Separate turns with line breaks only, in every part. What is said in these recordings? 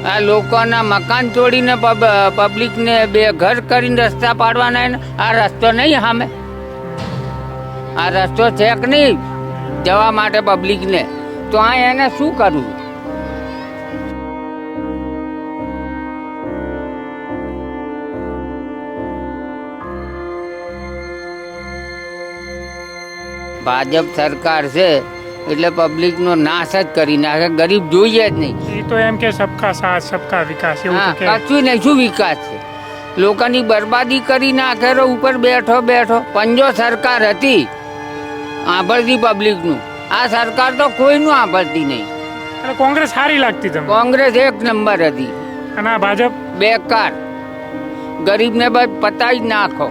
આ લોકોના મકાન તોડીને પબ્લિકને બે ઘર કરીને રસ્તા પાડવાના ને આ રસ્તો નહીં સામે આ રસ્તો છે કે નહીં જવા માટે પબ્લિકને તો આ એને શું કરવું ભાજપ સરકાર છે એટલે પબ્લિકનો નાશ જ કરી નાખે ગરીબ જોઈએ જ નહીં
એ તો એમ કે સબકા સાથ સબકા વિકાસ એવું તો કે
કશું નહીં શું વિકાસ છે લોકોની બરબાદી કરી નાખે ઉપર બેઠો બેઠો પંજો સરકાર હતી આંભળતી પબ્લિકનું આ સરકાર તો કોઈનું આંભળતી નહીં
એટલે કોંગ્રેસ સારી લાગતી તમને
કોંગ્રેસ એક નંબર હતી
અને આ ભાજપ
બેકાર ગરીબને બસ પતાવી જ નાખો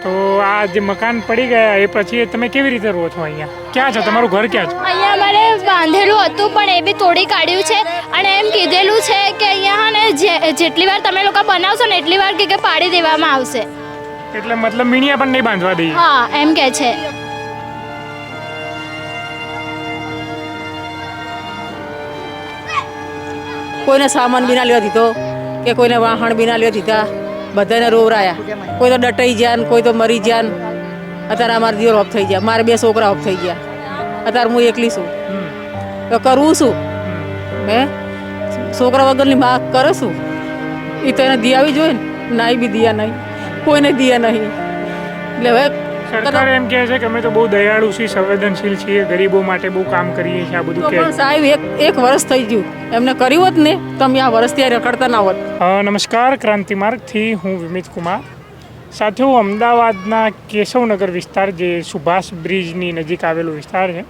તો આ જે મકાન પડી ગયા એ પછી તમે કેવી રીતે રહો છો અહીંયા ક્યાં છો તમારું ઘર ક્યાં છે
અહીંયા અમારે બાંધેલું હતું પણ એ બી તોડી કાઢ્યું છે અને એમ કીધેલું છે કે અહીંયા ને જેટલી વાર તમે લોકો બનાવશો ને એટલી વાર કે પાડી દેવામાં આવશે
એટલે મતલબ મીણિયા પણ નહીં બાંધવા દઈએ
હા એમ કે છે
કોઈને સામાન બી ના લેવા દીધો કે કોઈને વાહણ બી ના લેવા દીધા બધાને રોવરાયા કોઈ તો ડટાઈ ગયા ને કોઈ તો મરી ગયા ને અત્યારે અમારા દિયોર ઓફ થઈ ગયા મારે 2 છોકરા ઓફ થઈ ગયા અત્યારે હું એકલી છું તો કરવું શું હે છોકરા વગરની માં કરે શું એ તો એને દિયાવી જોઈએ ને નાઈ બી દિયા નહીં કોઈને દિયા નહીં એટલે હવે
સરકાર એમ કહે છે કે અમે તો બહુ દયાળુ છીએ સંવેદનશીલ છીએ ગરીબો માટે બહુ કામ કરીએ છીએ આ બધું કે
પણ સાહેબ એક વર્ષ થઈ ગયું એમને કર્યું હોત ને તો અમે આ વર્ષ ત્યાં રખડતા ના હોત
નમસ્કાર ક્રાંતિ માર્ગથી હું વિમિત કુમાર સાથીઓ અમદાવાદના કેશવનગર વિસ્તાર જે સુભાષ બ્રિજની નજીક આવેલો વિસ્તાર છે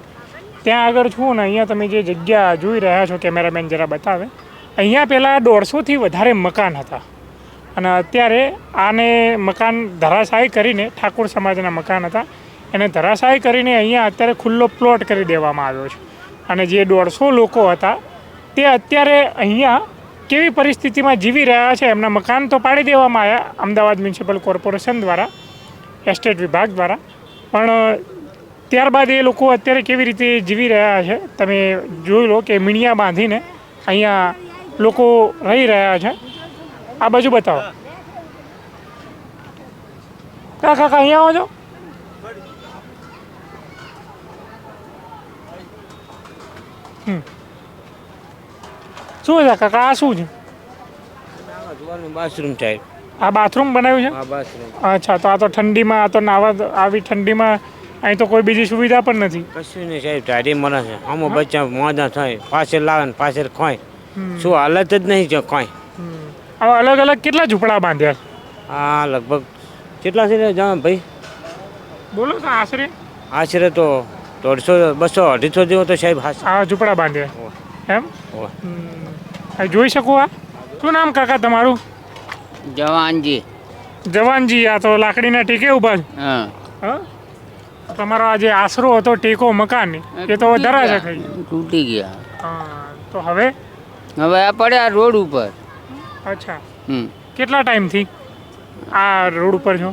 ત્યાં આગળ છું ને અહીંયા તમે જે જગ્યા જોઈ રહ્યા છો કેમેરામેન જરા બતાવે અહીંયા પહેલાં 150થી વધારે મકાન હતા અને અત્યારે આને મકાન ધરાશાયી કરીને ઠાકોર સમાજના મકાન હતા એને ધરાશાયી કરીને અહીંયા અત્યારે ખુલ્લો પ્લોટ કરી દેવામાં આવ્યો છે અને જે 150 લોકો હતા તે અત્યારે અહીંયા કેવી પરિસ્થિતિમાં જીવી રહ્યા છે એમના મકાન તો પાડી દેવામાં આવ્યા અમદાવાદ મ્યુનિસિપલ કોર્પોરેશન દ્વારા એસ્ટેટ વિભાગ દ્વારા પણ ત્યારબાદ એ લોકો અત્યારે કેવી રીતે જીવી રહ્યા છે તમે જોઈ લો કે મીણિયા બાંધીને અહીંયા લોકો રહી રહ્યા છે આ બાજુ બતાવો કાકા અહીંયા આવો છો શું છે કાકા આ શું છે
બાથરૂમ ટાઈપ
આ બાથરૂમ બનાવ્યું છે
આ બાથરૂમ
અચ્છા તો આ તો ઠંડીમાં આ તો નાવા આવી ઠંડીમાં અહીં તો કોઈ બીજી સુવિધા પણ નથી
કશું નહીં સાહેબ ટાઢી મને છે આમાં બચ્ચા મોજા થાય પાછળ લાવે ને પાછળ ખોય શું હાલત જ નહીં છે ખોય
હવે અલગ અલગ કેટલા ઝૂંપડા બાંધ્યા
આ લગભગ કેટલા છે જાણ ભાઈ
બોલો તો આશરે
આશરે તો 150 200 250 જેવો તો સાહેબ
આ ઝૂંપડા બાંધ્યા એમ
ઓહ.
અહીં જોઈ શકું આ શું નામ કાકા તમારું
જવાનજી
જવાનજી આ તો લાકડીના ટેકે ઉભા છે
હા
હા તમારો આ જે આશરો હતો ટેકો મકાન એ તો ધરાશે થઈ
તૂટી ગયા
હા તો હવે
હવે આ પડ્યા રોડ ઉપર
અચ્છા
હમ
કેટલા ટાઈમથી આ રોડ ઉપર છો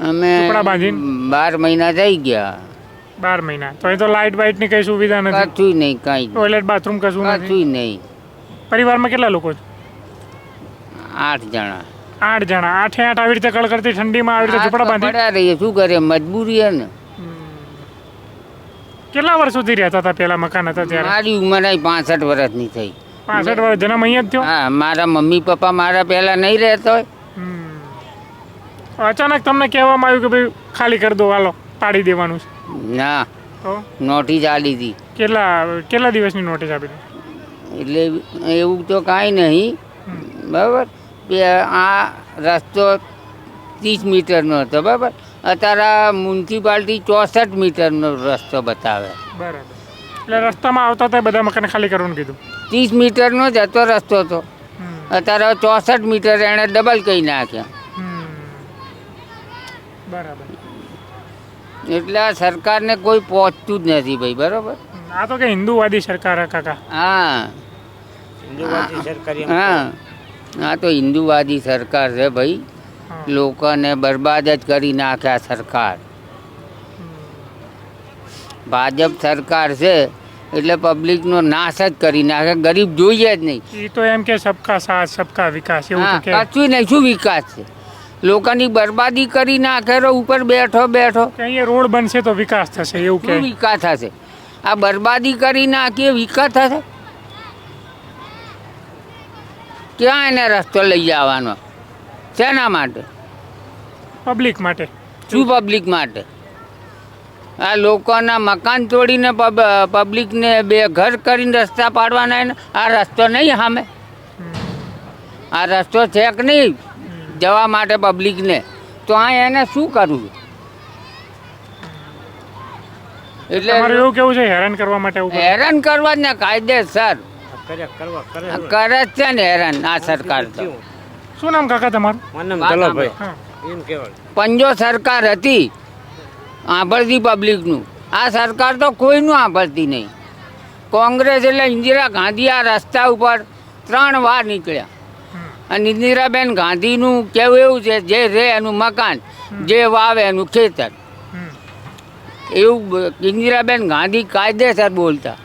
અમે
ઝૂંપડા બાંધીને?
12 મહિના થઈ ગયા
12 મહિના તો અહીં તો લાઇટ બાઇટની કઈ સુવિધા નથી
કશું નહીં કાંઈ
ટોયલેટ બાથરૂમ કશું નથી
કશું નહીં
પરિવારમાં કેટલા લોકો છે
8 જણા
8 જણા 8 આવી રીતે કડકડતી ઠંડીમાં આવી રીતે ઝૂંપડા બાંધી
પડ્યા રહીએ શું કરીએ મજબૂરી હે ને
કેટલા વર્ષોથી રહેતા હતા પેલા મકાન હતા ત્યારે
મારી ઉંમર 65 વર્ષની થઈ
65 વર્ષ જન્મ અહીંયા જ થયો
હા મારા મમ્મી પપ્પા મારા પહેલા નહીં રહેતો હોય
અચાનક તમને કહેવામાં આવ્યું કે ભાઈ ખાલી કરી દો હાલો પાડી દેવાનું છે
ના
તો
નોટિસ આલી હતી
કેટલા દિવસની નોટિસ આપી હતી
એટલે એવું તો કાંઈ નહીં બરાબર આ રસ્તો 30 મીટરનો હતો બરાબર અત્યારે મ્યુનિસિપાલિટી 64 મીટરનો રસ્તો બતાવે
બરાબર એટલે રસ્તામાં આવતા હતા બધા મકાન ખાલી કરવાનું કીધું
30 મીટરનો જ હતો રસ્તો હતો અત્યારે 64 મીટર એણે ડબલ કહી નાખ્યા
બરાબર
એટલે આ સરકારને કોઈ પહોંચતું જ નથી ભાઈ બરાબર
આ તો કે હિન્દુવાદી સરકાર હે કાકા
હા
હિન્દુવાદી સરકારી
હા આ તો હિન્દુવાદી સરકાર છે ભાઈ લોકોને બરબાદ જ કરી નાખ્યા સરકાર ભાજપ સરકાર છે એટલે પબ્લિકનો નાશ જ કરી નાખે, ગરીબ જોઈએ જ નહીં.
એ તો એમ કે સબકા સાથ સબકા વિકાસ એવું
હા,
તો કે
કશું નહીં, શું વિકાસ છે? લોકોની બરબાદી કરી નાખે ઉપર બેઠો બેઠો.
અહીંયા રોડ બનશે તો વિકાસ થશે એવું કે
શું વિકાસ થશે? આ બરબાદી કરી નાખીએ વિકાસ થશે? ક્યાં એને રસ્તો લઈ જવાનો? શેના માટે?
પબ્લિક માટે.
શું પબ્લિક માટે? આ લોકોના મકાન તોડીને પબ્લિકને બે ઘર કરીને રસ્તા પાડવાના ને આ રસ્તો નહીં સામે? આ રસ્તો છે કે નહીં જવા માટે પબ્લિકને? તો આ એને શું કરવું? એટલે
તમારું એવું કેવું છે હેરાન કરવા માટે આવું કરે?
હેરાન કરવા જ ને કાયદેસર
કરવા કરે
કરે જ છે ને હેરાન આ સરકાર તો.
શું નામ કાકા તમારું?
મને દલોભાઈ
હા.
એમ કહેવાય.
પંજો સરકાર હતી સાંભળતી પબ્લિકનું. આ સરકાર તો કોઈનું સાંભળતી નહીં. કોંગ્રેસ એટલે ઇન્દિરા ગાંધી આ રસ્તા ઉપર 3 વાર નીકળ્યા. અને ઇન્દિરાબેન ગાંધીનું કેવું એવું છે, જે રહે એનું મકાન, જે વાવે એનું ખેતર. એવું ઇન્દિરાબેન ગાંધી કાયદેસર બોલતા.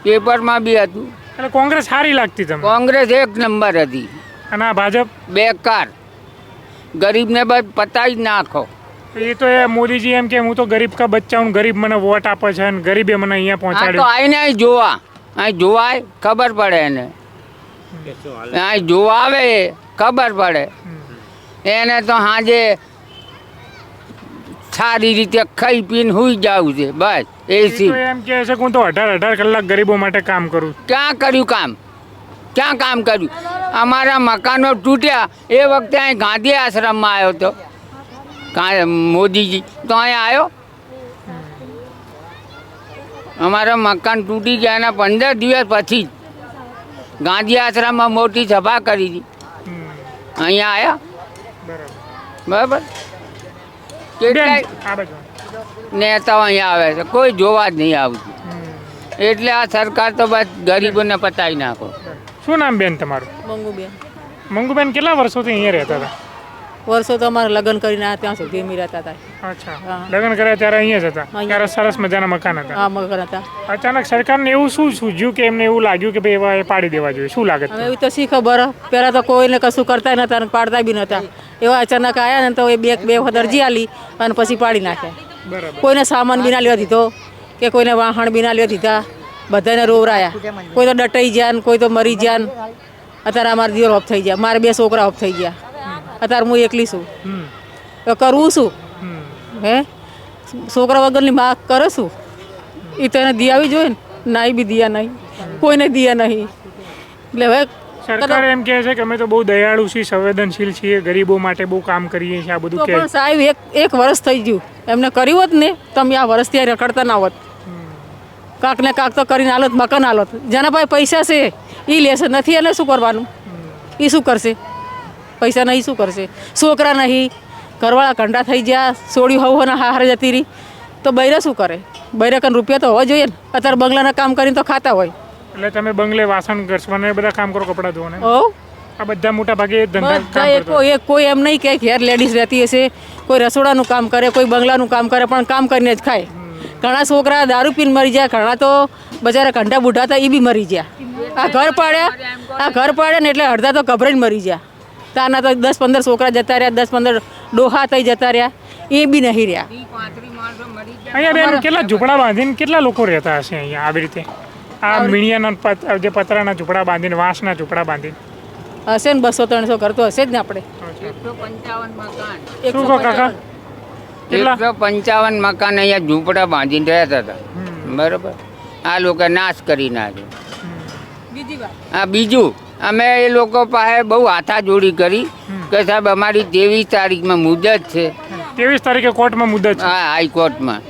પેપરમાં બી હતું.
એટલે કોંગ્રેસ સારી લાગતી તમને
કોંગ્રેસ 1 નંબર હતી.
અને આ ભાજપ?
બેકાર. ગરીબને બસ પતાવી જ નાખો.
એ તો એ મોદીજી એમ કે હું તો ગરીબ કા બચ્ચા હું, ગરીબ મને વોટ આપે છે અને ગરીબે મને અહીંયા
આ તો
પહોંચાડ્યું.
આઈને અહીં જોવા, અહીં જોવાય ખબર પડે એને.
કે શું હાલે?
અહીં જોવા આવે ખબર પડે એને. તો સાંજે સારી રીતે ખાઈ પીને સુઈ જવું છે બસ.
એ
એસી
તો એમ કે છે કે હું તો 18 કલાક ગરીબો માટે કામ કરું.
ક્યાં કર્યું કામ? ક્યાં કામ કર્યું? અમારા મકાનો તૂટ્યા એ વખતે અહીં ગાંધી આશ્રમમાં આવ્યો હતો મોદીજી, તો અહીંયા આવ્યો. અમારા મકાન તૂટી ગયા એના 15 દિવસ પછી ગાંધી આશ્રમમાં મોટી સભા કરી હતી. અહીંયા આવ્યા
બરાબર.
બરાબર. કેટલાય
આ બાજુ.
નેતાઓ અહીંયા આવે છે, કોઈ જોવા જ નહીં આવતું. એટલે આ સરકાર તો બસ ગરીબોને પતાવી નાખો.
શું નામ બેન તમારું?
મંગુબેન.
મંગુબેન કેટલા વર્ષોથી અહીંયા રહેતા હતા?
વર્ષો તો અમારે લગ્ન કરીને આવ્યા ત્યાં સુધી અમે રહેતા હતા.
અચ્છા.
હા.
લગ્ન કર્યા ત્યારે અહીંયા જ હતા?
અહીંયા.
ત્યારે સરસ મજાના મકાન હતા.
આ મકાન હતા.
અચાનક સરકારને એવું શું સૂઝ્યું કે એમને એવું લાગ્યું કે ભાઈ એવા એ પાડી દેવા જોઈએ? શું લાગે
હવે
છે?
એવી તો શી ખબર, પહેલાં તો કોઈને કશું કરતા નહોતા અને પાડતા બી નહોતા. એવા અચાનક આવ્યા ને તો એ બે વખત અરજી આલી અને પછી પાડી નાખ્યા.
બરાબર.
કોઈને સામાન બી ના લેવા દીધો કે કોઈને વાહણ બી ના લેવા દીધા. બધાને રોવરાયા. કોઈ તો ડટાઈ ગયા ને કોઈ તો મરી ગયા ને. અત્યારે અમારા દિયર ઓફ થઈ ગયા, મારે 2 છોકરા ઓફ થઈ ગયા. અત્યારે હું એકલી છું.
હમ.
તો કરવું શું?
હમ.
હે છોકરા વગરની માં કરે શું? એ તો એને દિયાવી જોઈએ ને, નાઈ બી દિયા નહીં, કોઈને દિયા નહીં. એટલે હવે
સરકાર એમ કહે છે કે અમે તો બહુ દયાળુ છીએ, સંવેદનશીલ છીએ, ગરીબો માટે બહુ કામ કરીએ છીએ, આ બધું
તો
કે
પણ સાહેબ એક વર્ષ થઈ ગયું એમને કર્યું હોત ને, તમે આ વર્ષ ત્યાં રખડતા ના હોત. કાંક ને કાંક તો કરીને હાલત મકાન હાલત. જેના પાસે પૈસા છે એ લેશે, નથી એને શું કરવાનું? એ શું કરશે? પૈસા નહીં શું કરશે? છોકરા નહીં, ઘરવાળા કંડા થઈ ગયા, સોડી હવના હારે જતી રહી, તો બૈરે શું કરે? બૈરે કન રૂપિયા તો હોવા જોઈએ ને. અત્યારે બંગલાના કામ કરીને તો ખાતા હોય.
એટલે તમે બંગલે વાસણ ઘસવાના એ બધા કામ કરો, કપડાં ધોવાના,
ઓ
આ બધા મોટા ભાગે એ જ ધંધા
બધા
કામ કરતા હોય.
કોઈ એમ નહીં કે ઘેર લેડીઝ રહેતી હશે, કોઈ રસોડાનું કામ કરે, કોઈ બંગલાનું કામ કરે, પણ કામ કરીને જ ખાય. ઘણા છોકરા દારૂ પીને મરી જાય, ઘણા તો બજારે કંઠા બુઢા હતા એ બી મરી ગયા. આ ઘર પાડ્યા ને એટલે અડધા તો ગભરાઈને મરી ગયા. તાના તો 10-15 છોકરા જતા રહ્યા, 10-15 ડોહા થઈ જતા રહ્યા, એ બી નહીં રહ્યા.
અહીંયા બેન કેટલા ઝૂંપડા બાંધીને કેટલા લોકો રહેતા હશે અહીંયા આવી રીતે? આ મીણિયાના જે પતરાના ઝૂંપડા બાંધીને, વાંસના ઝૂંપડા બાંધીને
હશે ને 200-300 ઘર તો હશે જ ને આપણે.
155 મકાન.
શું કહો કાકા? કેટલા?
155 મકાન અહીંયા ઝૂંપડા બાંધીને રહેતા હતા. બરોબર. આ લોકો નાશ કરી નાખ્યો.
બીજી વાત
આ બીજું, અમે એ લોકો પાસે બહુ હાથાજોડી કરી કે સાહેબ અમારી 23 તારીખમાં મુદત છે.
23 તારીખે કોર્ટમાં મુદત છે.
હા, હાઈકોર્ટમાં.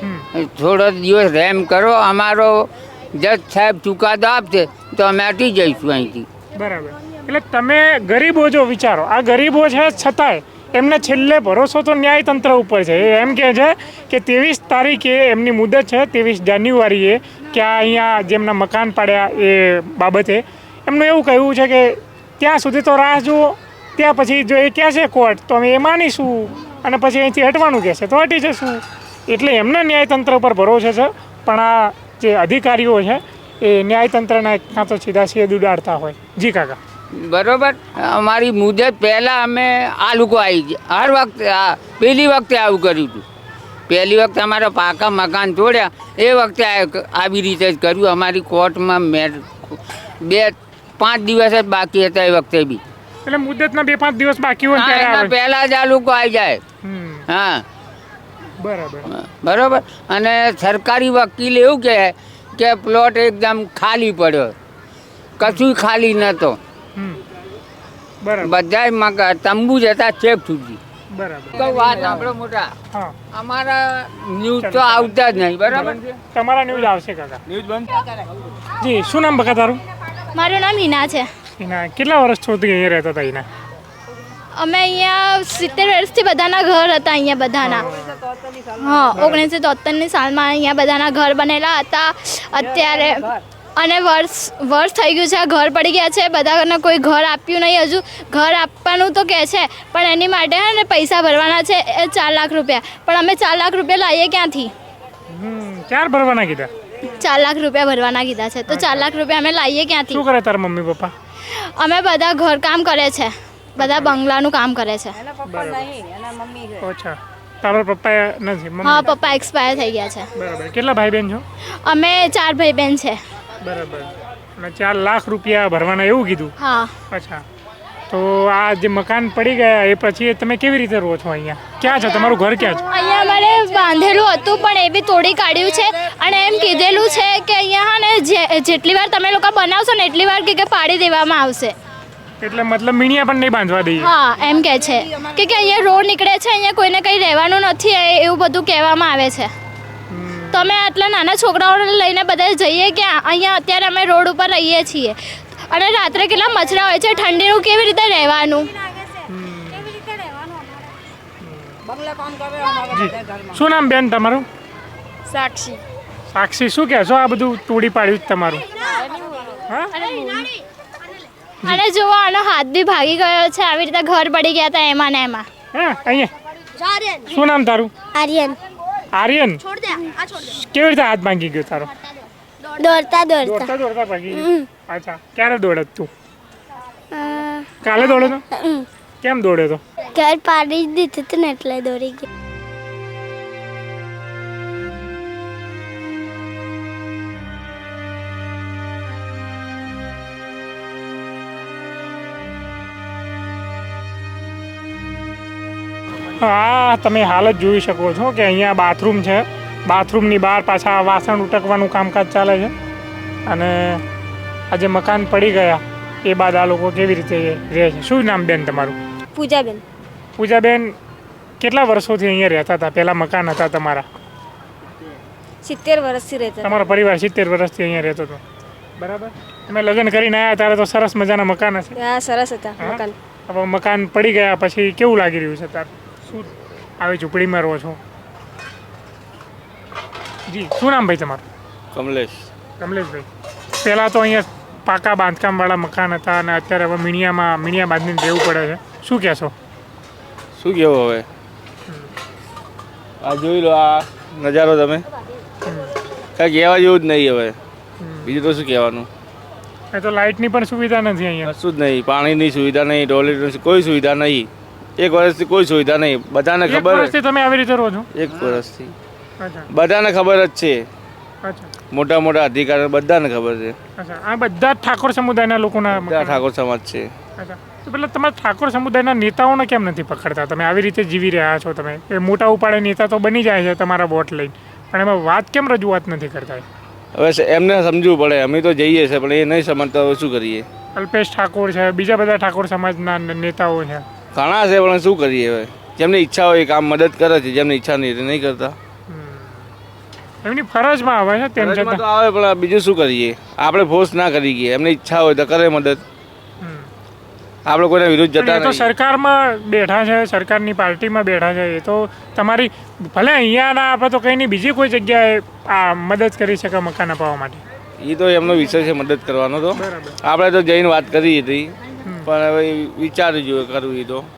થોડો દિવસ રેમ કરો, અમારો જજ સાહેબ ચુકાદો આપશે તો અમે હટી જઈશું અહીંથી.
બરાબર. એટલે તમે ગરીબો જો વિચારો, આ ગરીબો છે છતાંય એમને છેલ્લે ભરોસો તો ન્યાયતંત્ર ઉપર છે. એ એમ કહે છે કે 23 તારીખે એમની મુદત છે, 23 જાન્યુઆરીએ, કે આ અહીંયા જેમના મકાન પાડ્યા એ બાબતે એમનું એવું કહ્યું છે કે ત્યાં સુધી તો રાહ જુઓ, ત્યાં પછી જો એ કહે છે કોર્ટ તો અમે એ માનીશું, અને પછી અહીંથી હટવાનું કહેશે તો હટી જશું. એટલે એમના ન્યાયતંત્ર પર ભરોસે છે, પણ આ જે અધિકારીઓ છે એ ન્યાયતંત્રના કાં તો સીધા શેદ ઉડાડતા હોય. જી કાકા.
બરોબર. અમારી મુદત પહેલાં અમે આ લોકો આવી ગયા હર વખતે. પહેલી વખતે આવું કર્યું હતું. પહેલી વખતે અમારા પાકા મકાન તોડ્યા એ વખતે આવી રીતે જ કર્યું. અમારી કોર્ટમાં 2-5 દિવસ જ બાકી હતા એ વખતે બી.
એટલે મુદતના 2-5 દિવસ બાકી હોય ત્યારે
એના
આવે.
પહેલાં જ આ લોકો આવી જાય. હા,
બરાબર.
બરોબર. અને સરકારી વકીલ એવું કહે કે પ્લોટ એકદમ ખાલી પડ્યો, કશું ખાલી નહોતો.
બરાબર.
બધા તંબુ જ હતા છેક સુધી.
બરાબર.
તો વાત આપણો મોટા,
હા,
અમારા ન્યૂઝ તો આવતા જ નહીં. બરાબર.
તમારા ન્યૂઝ આવશે કાકા. જી, શું નામ બકા તારું?
મારું નામ હિના છે.
એના કેટલા વર્ષ સુધી અહીંયા રહેતા હતા એના?
અમે અહીંયા 70 વર્ષથી બધાના ઘર હતા અહીંયા બધાના. હા, 1973ની સાલમાં અહીંયા બધાના ઘર બનેલા હતા. અત્યારે અને વર્ષ થઈ ગયું છે, ઘર પડી ગયા છે, બધાને કોઈ ઘર આપ્યું નહીં. હજુ ઘર આપવાનું તો કહે છે, પણ એની માટે હે ને પૈસા ભરવાના છે એ 4 લાખ રૂપિયા. પણ અમે 4 લાખ રૂપિયા લાવીએ ક્યાંથી?
4 ભરવાના કીધા?
4 લાખ રૂપિયા ભરવાના કીધા છે, તો 4 લાખ રૂપિયા અમે લાવીએ ક્યાંથી?
શું કરે તારા મમ્મી પપ્પા?
અમે બધા ઘર કામ કરે છે, બધા બંગલાનું કામ કરે છે.
અચ્છા, તારા પપ્પા નથી?
હા, પપ્પા એક્સપાયર થઈ ગયા છે.
બરાબર. કેટલા ભાઈ બહેન છો?
અમે 4 ભાઈ બહેન છે.
બરાબર. અને 4 લાખ રૂપિયા ભરવાના એવું કીધું?
હા.
અચ્છા, તો આ જે મકાન પડી ગયા એ પછી તમે કેવી રીતે રહો છો અહીંયા? ક્યાં છે તમારું ઘર? ક્યાં છે?
અહીંયા અમારે બાંધેલું હતું પણ એ બી તોડી કાઢ્યું છે. અને એમ કીધેલું છે કે અહીંયા ને જેટલી વાર તમે લોકો બનાવશો ને એટલી વાર કે પાડી દેવામાં આવશે.
એટલે મતલબ મીણિયા પણ નહીં બાંધવા દઈએ?
હા, એમ કે છે કે અહીંયા રોડ નીકળે છે, અહીંયા કોઈને કંઈ રહેવાનું નથી એવું બધું કહેવામાં આવે છે. તો અમે આટલા નાના છોકરાઓને લઈને બધા જઈએ ક્યાં? અહીંયા અત્યારે અમે રોડ ઉપર રહીએ છીએ અને રાત્રે કેટલા મચ્છરા હોય છે, ઠંડીનું કેવી રીતે રહેવાનું?
શું નામ બેન તમારું?
સાક્ષી.
સાક્ષી, શું કહેશો આ બધું તોડી પાડ્યું તમારું? હા,
અને જુઓ આનો હાથ બી ભાગી ગયો છે, આવી રીતે ઘર પડી ગયા હતા એમાં ને એમાં.
હા, અહીંયા. શું નામ તારું?
આર્યન.
આર્યન, કેવી રીતે હાથ ભાંગી ગયો તારો?
દોડતા
દોડતા દોડતા ભાગી ગયો. અચ્છા, ક્યારે દોડે તું? કાલે દોડે તો? કેમ દોડે તો?
ઘર પાડી દીધું હતું ને એટલે દોડી ગઈ.
હા, તમે હાલ જ જોઈ શકો છો કે અહીંયા બાથરૂમ છે. બાથરૂમની બહાર પાછા વાસણ ઉટકવાનું કામકાજ ચાલે છે. અને આ જે મકાન પડી ગયા એ બાદ આ લોકો કેવી રીતે રહે છે? શું નામ બેન તમારું?
પૂજાબેન.
પૂજાબેન, કેટલા વર્ષોથી અહીંયા રહેતા હતા? પહેલાં મકાન હતા તમારા?
70 વર્ષથી રહેતા.
તમારો પરિવાર 70 વર્ષથી અહીંયા રહેતો હતો, બરાબર? તમે લગ્ન કરીને આવ્યા ત્યારે તો સરસ મજાના મકાન હશે?
હા, સરસ હતા મકાન.
હવે મકાન પડી ગયા પછી કેવું લાગી રહ્યું છે તાર? શું આવી ઝૂંપડીમાં રહો છો? જી, શું નામ ભાઈ તમારું?
કમલેશ.
કમલેશભાઈ, પહેલાં તો અહીંયા પાકા બાંધકામવાળા મકાન હતા અને અત્યારે હવે મીણિયા બાંધીને રહેવું પડે છે. શું કહેશો?
શું કહેવું હવે? આ જોઈ લો, આ નજારો તમે કાંઈ કહેવા જેવું જ નહીં હવે. બીજું તો શું કહેવાનું?
એ તો લાઇટની પણ સુવિધા નથી અહીંયા.
કશું જ નહીં, પાણીની સુવિધા નહીં, ટોયલેટની કોઈ સુવિધા નહીં. 1 વર્ષથી કોઈ સુવિધા નહીં. બધાને
એક
ખબર.
વર્ષથી તમે આવી રીતે રહો છો?
1 વર્ષથી
અચ્છા.
બધાને ખબર જ છે.
અચ્છા.
મોટા મોટા અધિકારીઓ બધાને ખબર છે.
અચ્છા, આ બધા જ ઠાકોર સમુદાયના લોકોના
બધા
મકાન?
ઠાકોર સમાજ છે.
અચ્છા, તો પેલા તમારા ઠાકોર સમુદાયના નેતાઓને કેમ નથી પકડતા? તમે આવી રીતે જીવી રહ્યા છો, તમે એ મોટા ઉપાડે નેતા તો બની જાય છે તમારા વોટ લઈને, પણ એમાં વાત કેમ રજૂઆત નથી કરતા?
હવે એમને સમજવું પડે. અમે તો જઈએ છીએ પણ એ નહીં સમજતા. હવે શું કરીએ?
અલ્પેશ ઠાકોર છે, બીજા બધા ઠાકોર સમાજના નેતાઓ છે.
ઘણા છે પણ શું કરીએ? હવે જેમની ઈચ્છા હોય એ કામ મદદ કરે છે, જેમની ઈચ્છા નહીં એ નહીં કરતા.
એમની ફરજમાં આવે છે તેમ
ફરજમાં
છતાં.
તો આવે પણ બીજું શું કરીએ? આપણે ફોર્સ ના કરી ગઈએ. એમની ઈચ્છા હોય તો કરે મદદ. આપણે કોઈના વિરુદ્ધ જતા
એ તો
નહીં.
સરકારમાં બેઠા છે, સરકારની પાર્ટીમાં બેઠા છે. એ તો તમારી ભલે અહીંયા ના આપે તો કંઈ નહીં, બીજી કોઈ જગ્યાએ આ મદદ કરી શકે મકાન અપાવવા માટે.
એ તો એમનો વિષય છે મદદ કરવાનો. તો
બરાબર.
આપણે તો જઈને વાત કરી હતી પણ હવે વિચારી જોઈએ કરવું એ તો.